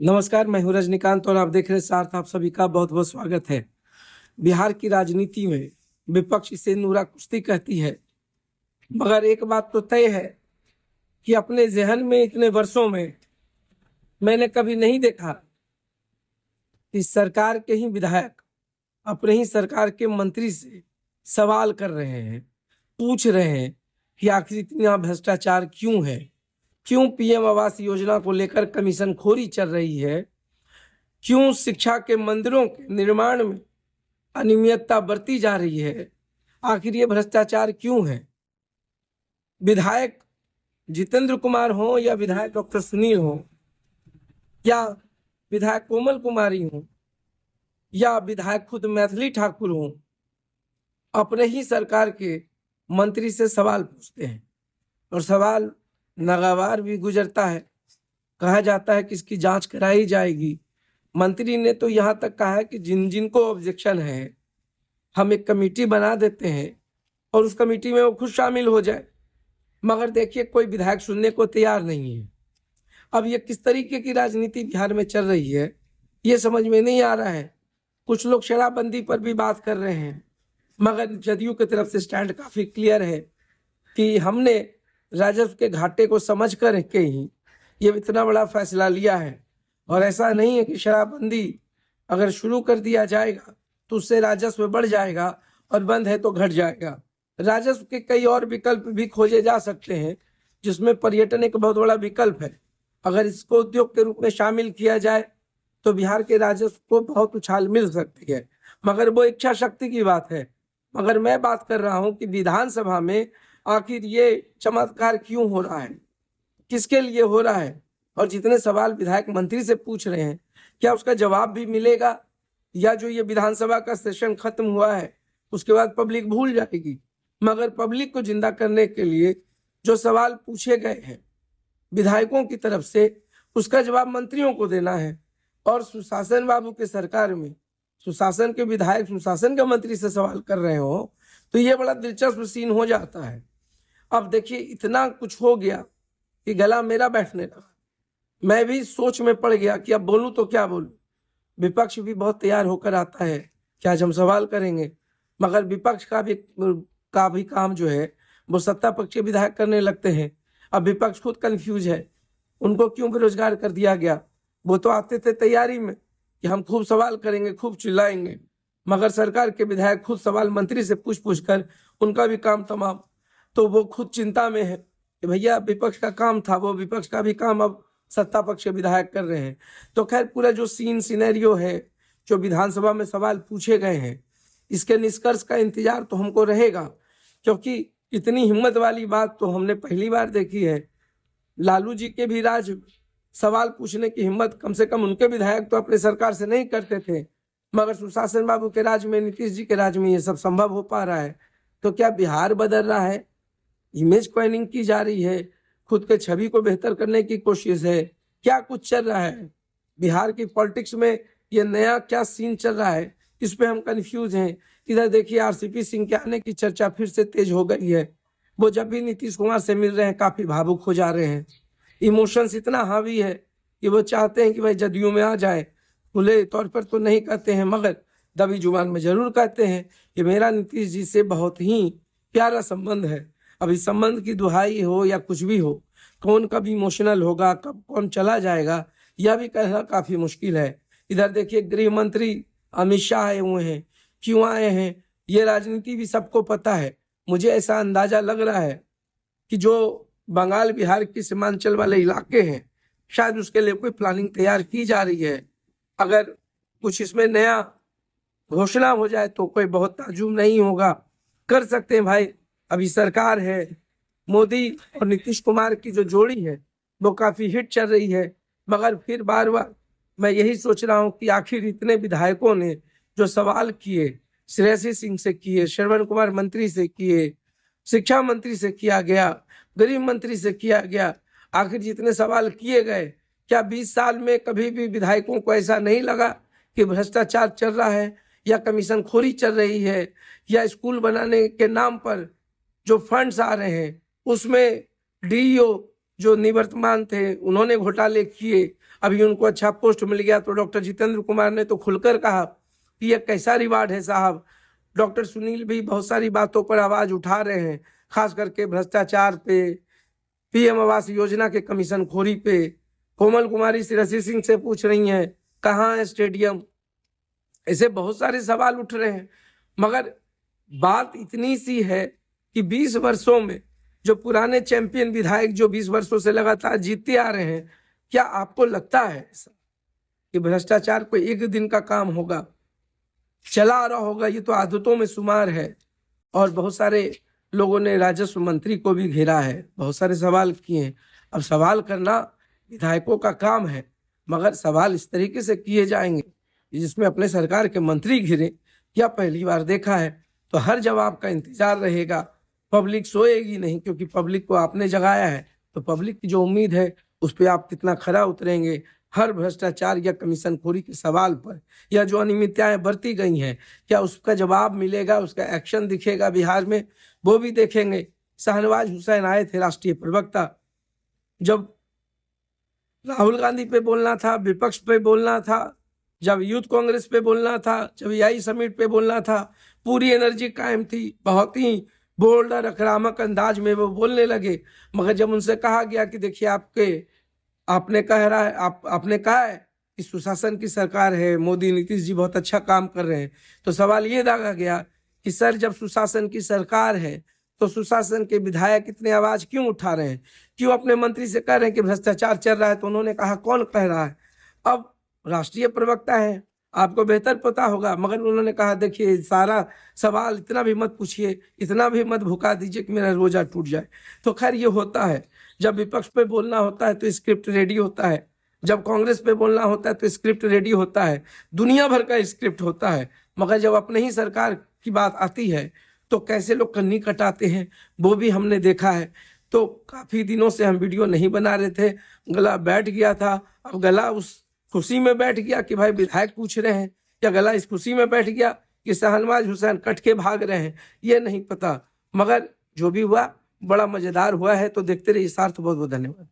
नमस्कार, मैं हूं रजनीकांत और आप देख रहे हैं सार्थ। आप सभी का बहुत बहुत स्वागत है। बिहार की राजनीति में विपक्ष इसे नूरा कुश्ती कहती है, मगर एक बात तो तय है कि अपने जहन में इतने वर्षों में मैंने कभी नहीं देखा कि सरकार के ही विधायक अपने ही सरकार के मंत्री से सवाल कर रहे हैं, पूछ रहे हैं कि आखिर इतना भ्रष्टाचार क्यों है, क्यों पीएम आवास योजना को लेकर कमीशन खोरी चल रही है, क्यों शिक्षा के मंदिरों के निर्माण में अनियमितता बरती जा रही है, आखिर ये भ्रष्टाचार क्यों है। विधायक जितेंद्र कुमार हो या विधायक डॉक्टर सुनील हो या विधायक कोमल कुमारी हो या विधायक खुद मैथिली ठाकुर हो, अपने ही सरकार के मंत्री से सवाल पूछते हैं और सवाल नागवार भी गुजरता है। कहा जाता है कि इसकी जांच कराई जाएगी। मंत्री ने तो यहाँ तक कहा है कि जिन जिनको ऑब्जेक्शन है हम एक कमेटी बना देते हैं और उस कमेटी में वो खुद शामिल हो जाए, मगर देखिए कोई विधायक सुनने को तैयार नहीं है। अब ये किस तरीके की राजनीति बिहार में चल रही है ये समझ में नहीं आ रहा है। कुछ लोग शराबबंदी पर भी बात कर रहे हैं, मगर जदयू की तरफ से स्टैंड काफी क्लियर है कि हमने राजस्व के घाटे को समझ कर के ही ये इतना बड़ा फैसला लिया है। और ऐसा नहीं है कि शराबबंदी अगर शुरू कर दिया जाएगा तो उससे राजस्व बढ़ जाएगा और बंद है तो घट जाएगा। राजस्व के कई और विकल्प भी खोजे जा सकते हैं, जिसमें पर्यटन एक बहुत बड़ा विकल्प है। अगर इसको उद्योग के रूप में शामिल किया जाए तो बिहार के राजस्व को बहुत उछाल मिल सकती है, मगर वो इच्छा शक्ति की बात है। मगर मैं बात कर रहा हूं कि विधानसभा में आखिर ये चमत्कार क्यों हो रहा है, किसके लिए हो रहा है, और जितने सवाल विधायक मंत्री से पूछ रहे हैं क्या उसका जवाब भी मिलेगा, या जो ये विधानसभा का सेशन खत्म हुआ है उसके बाद पब्लिक भूल जाएगी। मगर पब्लिक को जिंदा करने के लिए जो सवाल पूछे गए हैं विधायकों की तरफ से, उसका जवाब मंत्रियों को देना है। और सुशासन बाबू के सरकार में सुशासन के विधायक सुशासन के मंत्री से सवाल कर रहे हो तो ये बड़ा दिलचस्प सीन हो जाता है। अब देखिए इतना कुछ हो गया कि गला मेरा बैठने लगा। मैं भी सोच में पड़ गया कि अब बोलूं तो क्या बोलूं। विपक्ष भी बहुत तैयार होकर आता है कि आज हम सवाल करेंगे, मगर विपक्ष का भी काम जो है वो सत्ता पक्ष के विधायक करने लगते हैं। अब विपक्ष खुद कंफ्यूज है, उनको क्यों बेरोजगार कर दिया गया। वो तो आते थे तैयारी में कि हम खूब सवाल करेंगे, खूब चिल्लाएंगे, मगर सरकार के विधायक खुद सवाल मंत्री से पूछ कर उनका भी काम तमाम। तो वो खुद चिंता में है कि भैया विपक्ष का काम था, वो विपक्ष का भी काम अब सत्ता पक्ष के विधायक कर रहे हैं। तो खैर पूरा जो सिनेरियो है, जो विधानसभा में सवाल पूछे गए हैं, इसके निष्कर्ष का इंतजार तो हमको रहेगा, क्योंकि इतनी हिम्मत वाली बात तो हमने पहली बार देखी है। लालू जी के भी राज सवाल पूछने की हिम्मत कम से कम उनके विधायक तो अपने सरकार से नहीं करते थे, मगर सुशासन बाबू के राज में, नीतीश जी के राज में ये सब संभव हो पा रहा है। तो क्या बिहार बदल रहा है, इमेज क्वाइनिंग की जा रही है, खुद के छवि को बेहतर करने की कोशिश है, क्या कुछ चल रहा है बिहार की पॉलिटिक्स में, ये नया क्या सीन चल रहा है, इस पे हम कंफ्यूज हैं। इधर देखिए आरसीपी सिंह के आने की चर्चा फिर से तेज हो गई है। वो जब भी नीतीश कुमार से मिल रहे हैं काफी भावुक हो जा रहे हैं। इमोशंस इतना हावी है कि वो चाहते हैं कि भाई जदयू में आ जाए। खुले तौर पर तो नहीं कहते हैं, मगर दबी जुबान में जरूर कहते हैं कि मेरा नीतीश जी से बहुत ही प्यारा संबंध है। अब इस संबंध की दुहाई हो या कुछ भी हो, कौन कब इमोशनल होगा, कब कौन चला जाएगा, यह भी कहना काफी मुश्किल है। इधर देखिए गृह मंत्री अमित शाह आए हुए हैं। क्यों आए हैं ये राजनीति भी सबको पता है। मुझे ऐसा अंदाजा लग रहा है कि जो बंगाल बिहार के सीमांचल वाले इलाके हैं, शायद उसके लिए कोई प्लानिंग तैयार की जा रही है। अगर कुछ इसमें नया घोषणा हो जाए तो कोई बहुत ताज्जुब नहीं होगा। कर सकते हैं भाई, अभी सरकार है, मोदी और नीतीश कुमार की जो जोड़ी है वो काफी हिट चल रही है। मगर फिर बार बार मैं यही सोच रहा हूँ कि आखिर इतने विधायकों ने जो सवाल किए, श्रेयसी सिंह से किए, श्रवण कुमार मंत्री से किए, शिक्षा मंत्री से किया गया, गृह मंत्री से किया गया, आखिर जितने सवाल किए गए, क्या 20 साल में कभी भी विधायकों को ऐसा नहीं लगा कि भ्रष्टाचार चल रहा है, या कमीशन खोरी चल रही है, या स्कूल बनाने के नाम पर जो फंड्स आ रहे हैं उसमें डीईओ जो निवर्तमान थे उन्होंने घोटाले किए। अभी उनको अच्छा पोस्ट मिल गया तो डॉक्टर जितेंद्र कुमार ने तो खुलकर कहा कि यह कैसा रिवार्ड है साहब। डॉक्टर सुनील भी बहुत सारी बातों पर आवाज उठा रहे हैं, खास करके भ्रष्टाचार पे, पीएम आवास योजना के कमीशन खोरी पे। कोमल कुमारी ऋषि सिंह से पूछ रही हैं कहाँ है स्टेडियम। ऐसे बहुत सारे सवाल उठ रहे हैं, मगर बात इतनी सी है कि 20 वर्षों में जो पुराने चैंपियन विधायक जो 20 वर्षों से लगातार जीतते आ रहे हैं, क्या आपको लगता है ऐसा कि भ्रष्टाचार कोई एक दिन का काम होगा, चला आ रहा होगा? ये तो आदतों में शुमार है। और बहुत सारे लोगों ने राजस्व मंत्री को भी घेरा है, बहुत सारे सवाल किए हैं। अब सवाल करना विधायकों का काम है, मगर सवाल इस तरीके से किए जाएंगे जिसमें अपने सरकार के मंत्री घिरे, क्या पहली बार देखा है? तो हर जवाब का इंतजार रहेगा। पब्लिक सोएगी नहीं, क्योंकि पब्लिक को आपने जगाया है, तो पब्लिक की जो उम्मीद है उस पर आप कितना खरा उतरेंगे। हर भ्रष्टाचार या कमीशनखोरी के सवाल पर या जो अनियमितताएं बरती गई हैं, क्या उसका जवाब मिलेगा, उसका एक्शन दिखेगा बिहार में, वो भी देखेंगे। शाहनवाज हुसैन आए थे राष्ट्रीय प्रवक्ता, जब राहुल गांधी पे बोलना था, विपक्ष पे बोलना था, जब यूथ कांग्रेस पे बोलना था, जब AI समिट पे बोलना था, पूरी एनर्जी कायम थी, बहुत ही बोल्ड और आक्रामक अंदाज में वो बोलने लगे। मगर जब उनसे कहा गया कि देखिए आपने कहा है कि सुशासन की सरकार है, मोदी नीतीश जी बहुत अच्छा काम कर रहे हैं, तो सवाल ये दागा गया कि सर जब सुशासन की सरकार है तो सुशासन के विधायक इतने आवाज क्यों उठा रहे हैं, क्यों अपने मंत्री से कह रहे हैं कि भ्रष्टाचार चल रहा है? तो उन्होंने कहा कौन कह रहा है? अब राष्ट्रीय प्रवक्ता है, आपको बेहतर पता होगा, मगर उन्होंने कहा देखिए सारा सवाल इतना भी मत पूछिए, इतना भी मत भुका दीजिए कि मेरा रोजा टूट जाए। तो खैर ये होता है, जब विपक्ष पे बोलना होता है तो स्क्रिप्ट रेडी होता है, जब कांग्रेस पे बोलना होता है तो स्क्रिप्ट रेडी होता है, दुनिया भर का स्क्रिप्ट होता है। मगर जब अपने ही सरकार की बात आती है तो कैसे लोग कन्नी कटाते हैं वो भी हमने देखा है। तो काफी दिनों से हम वीडियो नहीं बना रहे थे, गला बैठ गया था। अब गला उस खुशी में बैठ गया कि भाई विधायक पूछ रहे हैं, या गला इस खुशी में बैठ गया कि शाहनवाज हुसैन कट के भाग रहे हैं, ये नहीं पता। मगर जो भी हुआ बड़ा मजेदार हुआ है, तो देखते रहिए सार्थ। बहुत बहुत धन्यवाद।